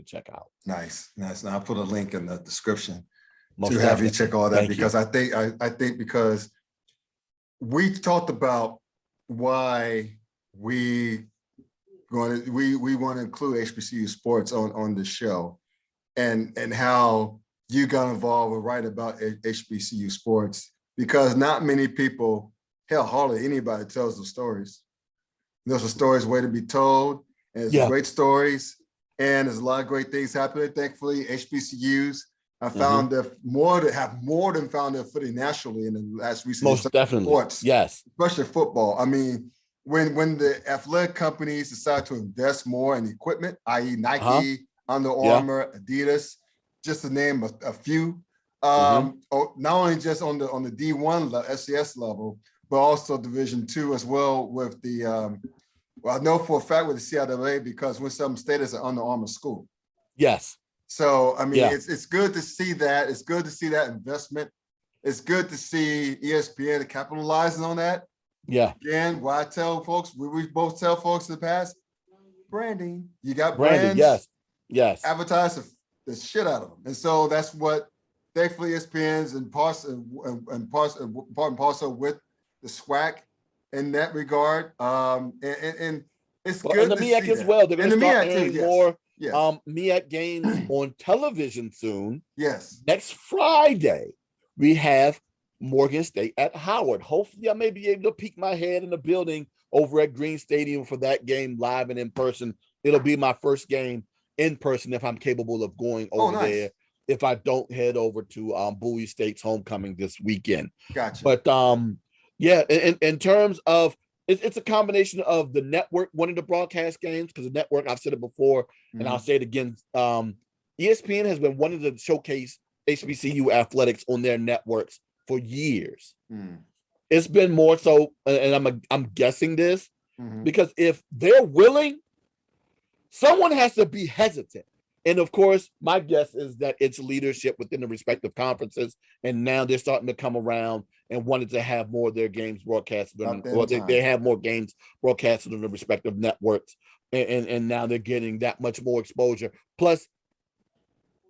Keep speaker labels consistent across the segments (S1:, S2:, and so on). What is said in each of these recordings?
S1: to check out.
S2: Nice. Now I'll put a link in the description
S1: Most
S2: to have
S1: definitely.
S2: you check all that.
S1: Thank
S2: because
S1: you.
S2: I think because we talked about why we want to include HBCU sports on the show, and how you got involved with writing about HBCU sports, because not many people, hell, hardly anybody tells the stories. There's a stories waiting to be told, and it's great stories, and there's a lot of great things happening. Thankfully, HBCUs I found that have more than found their footing nationally in the last recent years.
S1: Most definitely.
S2: Sports,
S1: yes,
S2: especially football. I mean, when the athletic companies decide to invest more in equipment, i.e. Nike, Under Armour, Adidas, just to name a few, not only just on the D1 FCS level, but also Division II as well with the, well, I know for a fact with the CIAA, because Winston State is an Under Armour school.
S1: Yes.
S2: So, I mean, it's good to see that. It's good to see that investment. It's good to see ESPN capitalizing on that.
S1: Yeah.
S2: Again, what I tell folks, we both tell folks in the past, branding. You got
S1: branding,
S2: brands.
S1: Yes.
S2: Advertise the shit out of them. And so that's what, thankfully, ESPN's and part and parcel with the SWAC in that regard. And it's good
S1: and the
S2: to
S1: MEAC
S2: see
S1: as
S2: that.
S1: well. They're going to start
S2: MEAC
S1: airing
S2: too,
S1: more
S2: yes.
S1: MEAC games on television soon.
S2: Yes.
S1: Next Friday, we have Morgan State at Howard. Hopefully, I may be able to peek my head in the building over at Green Stadium for that game live and in person. It'll be my first game in person if I'm capable of going over there. If I don't head over to Bowie State's homecoming this weekend.
S2: Gotcha.
S1: But yeah, in terms of it's a combination of the network wanting to broadcast games, because the network, I've said it before, and I'll say it again. ESPN has been wanting to showcase HBCU athletics on their networks for years. It's been more so, and I'm guessing this, because if they're willing, someone has to be hesitant. And of course, my guess is that it's leadership within the respective conferences, and now they're starting to come around and wanted to have more of their games broadcasted, they have more games broadcasted on the respective networks, and now they're getting that much more exposure. Plus,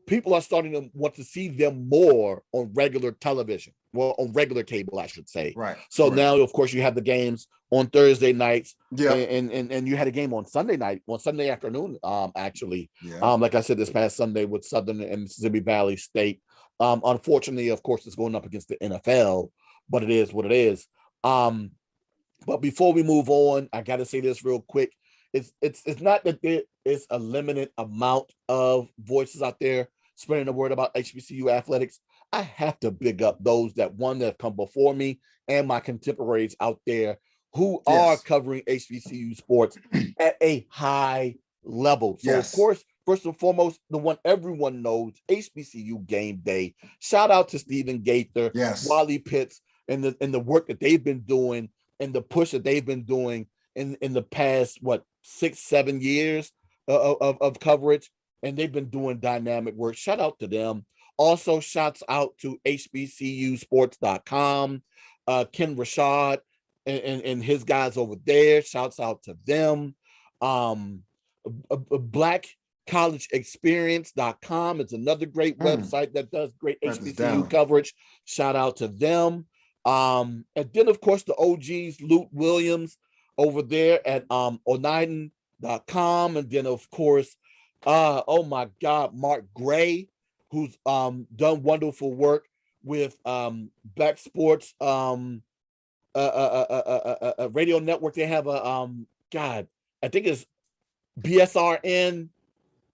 S1: people are starting to want to see them more on regular television, well, on regular cable, I should say.
S2: Right.
S1: So now, of course, you have the games on Thursday nights,
S2: yeah,
S1: and you had a game on Sunday night, on Sunday afternoon, actually. Like I said, this past Sunday with Southern and Mississippi Valley State. Unfortunately, of course, it's going up against the NFL, but it is what it is. But before we move on, I got to say this real quick. It's not that there is a limited amount of voices out there spreading the word about HBCU athletics. I have to big up those that have come before me and my contemporaries out there who are covering HBCU sports at a high level. So of course, first and foremost, the one everyone knows, HBCU Game Day. Shout out to Stephen Gaither, Wally Pitts, and the work that they've been doing and the push that they've been doing in the past, 6-7 years of coverage. And they've been doing dynamic work. Shout out to them. Also, shouts out to HBCUsports.com, Ken Rashad and his guys over there. Shouts out to them. BlackCollegeExperience.com is another great website that does great HBCU coverage. Shout out to them. And then, of course, the OGs, Luke Williams over there at Oneiden.com. And then, of course, oh my God, Mark Gray, who's done wonderful work with Black Sports radio network. They have a I think it's BSRN,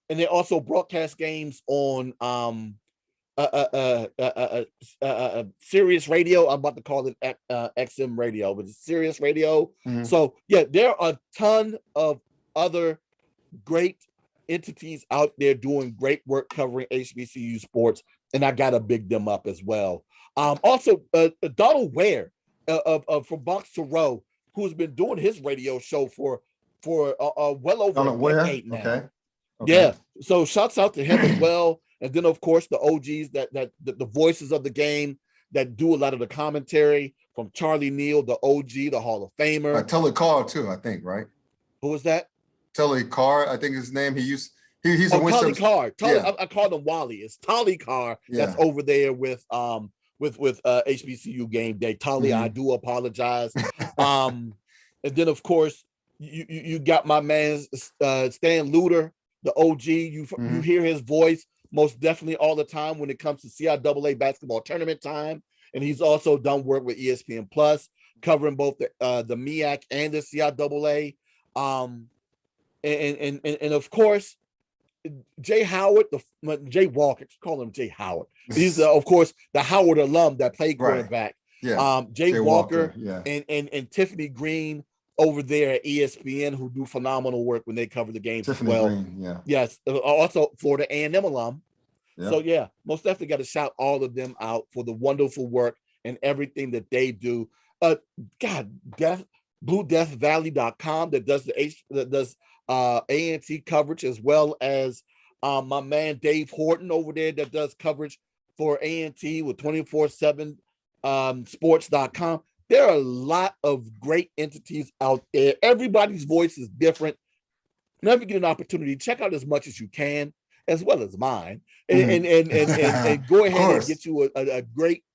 S1: and they also broadcast games on Sirius Radio. I'm about to call it XM Radio, but it's Sirius Radio. So yeah, there are a ton of other great entities out there doing great work covering HBCU sports, and I gotta big them up as well. Also, Donald Ware from Box to Row, who's been doing his radio show for well over a decade now. Okay. Yeah, so shouts out to him as well. And then, of course, the OGs that the voices of the game that do a lot of the commentary, from Charlie Neal, the OG, the Hall of Famer.
S2: Tully Carr too, I think, right?
S1: Who was that?
S2: Tully Carr, I think his name. He He's a
S1: Oh,
S2: win
S1: Tolly
S2: service.
S1: Carr. Tolly,
S2: Yeah,
S1: I call him Wally. It's Tolly Carr that's
S2: yeah.
S1: over there with HBCU game day. Tolly, I do apologize. Um, and then of course you got my man Stan Luter, the OG. You hear his voice most definitely all the time when it comes to CIAA basketball tournament time, and he's also done work with ESPN Plus, covering both the MEAC and the CIAA. And of course Jay Howard, Jay Walker, call him Jay Howard. He's of course the Howard alum that played
S2: Right.
S1: quarterback.
S2: Yeah.
S1: Jay Walker,
S2: yeah.
S1: and Tiffany Green over there at ESPN, who do phenomenal work when they cover the games
S2: Tiffany
S1: as well.
S2: Green, yeah.
S1: Yes, also Florida A&M alum.
S2: Yeah.
S1: So yeah, most definitely got to shout all of them out for the wonderful work and everything that they do. God, BlueDeathValley.com that does A&T coverage, as well as my man Dave Horton over there that does coverage for A&T with 24/7 sports.com. There are a lot of great entities out there. Everybody's voice is different. Whenever you get an opportunity, check out as much as you can, as well as mine, and go ahead and get you a great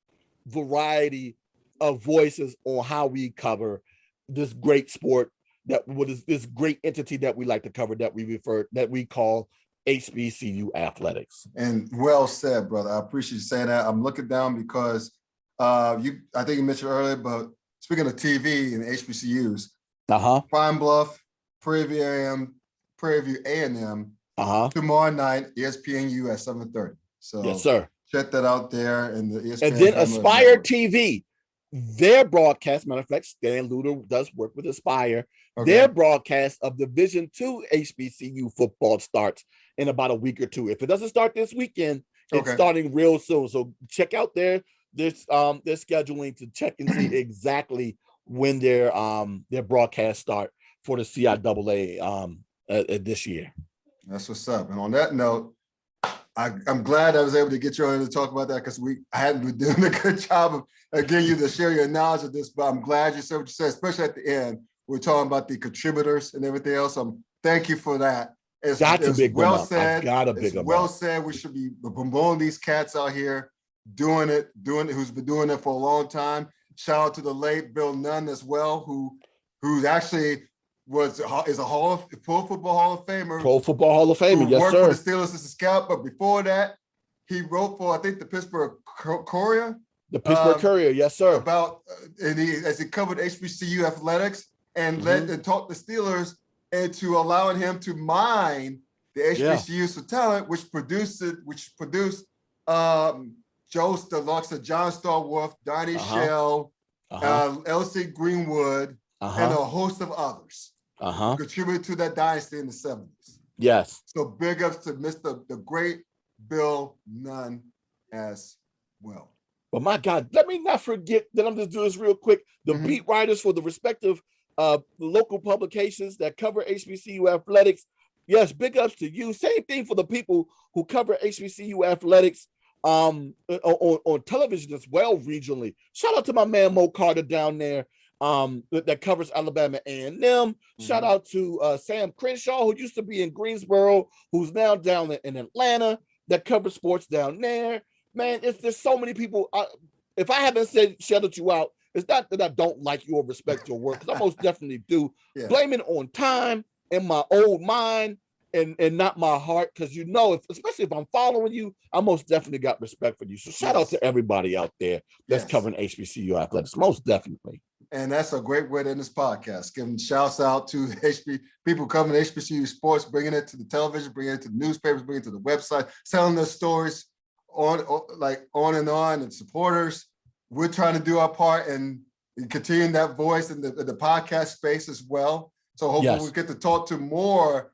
S1: variety of voices on how we cover this great sport, that what is this great entity that we like to cover, that we call HBCU athletics.
S2: And well said, brother. I appreciate you saying that. I'm looking down because I think you mentioned earlier, but speaking of TV and HBCUs, Pine Bluff, Prairie View A&M, tomorrow night, ESPNU at 7:30. So
S1: yes, sir.
S2: Check that out there. And the ESPN
S1: and then Aspire TV, their broadcast, matter of fact, Stan Luter does work with Aspire. Okay. Their broadcast of Division II HBCU football starts in about a week or two. If it doesn't start this weekend, it's starting real soon. So check out their scheduling to check and see exactly when their broadcast start for the CIAA this year.
S2: That's what's up. And on that note, I'm glad I was able to get you on to talk about that, because I hadn't been doing a good job of getting you to share your knowledge of this, but I'm glad you said what you said, especially at the end. We're talking about the contributors and everything else. Thank you for that. It's well said. It's well said. We should be promoting these cats out here doing it, who's been doing it for a long time. Shout out to the late Bill Nunn as well, who's actually is a Pro Football Hall of Famer.
S1: Pro Football Hall of Famer, yes, sir.
S2: Worked for the Steelers as a scout, but before that, he wrote for, I think, the Pittsburgh Courier.
S1: The Pittsburgh Courier, yes, sir.
S2: As he covered HBCU athletics and led and taught the Steelers into allowing him to mine the HBCUs for talent, which produced Joe Deluxe, John Starworth, Donnie Shell, L.C. Greenwood, and a host of others contributed to that dynasty in the 70s.
S1: Yes.
S2: So big ups to the great Bill Nunn as well.
S1: But my God, let me not forget that I'm just doing this real quick. The beat writers for the respective local publications that cover HBCU athletics. Yes, big ups to you. Same thing for the people who cover HBCU athletics on television as well, regionally. Shout out to my man Mo Carter down there that covers Alabama A&M. Shout out to Sam Crenshaw, who used to be in Greensboro, who's now down in Atlanta, that covers sports down there. Man, there's so many people. If I haven't shouted you out, it's not that I don't like you or respect your work, because I most definitely do. Yeah. Blame it on time and my old mind and not my heart, because especially if I'm following you, I most definitely got respect for you. So shout out to everybody out there that's covering HBCU athletics, most definitely.
S2: And that's a great way to end this podcast. Giving shouts out to people covering HBCU sports, bringing it to the television, bringing it to the newspapers, bringing it to the website, telling their stories on and on, and supporters. We're trying to do our part and continuing that voice in the podcast space as well. So hopefully we get to talk to more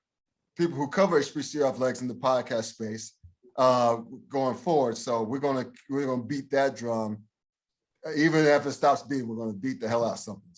S2: people who cover HBCU athletics in the podcast space going forward. So we're gonna beat that drum. Even if it stops beating, we're gonna beat the hell out of something.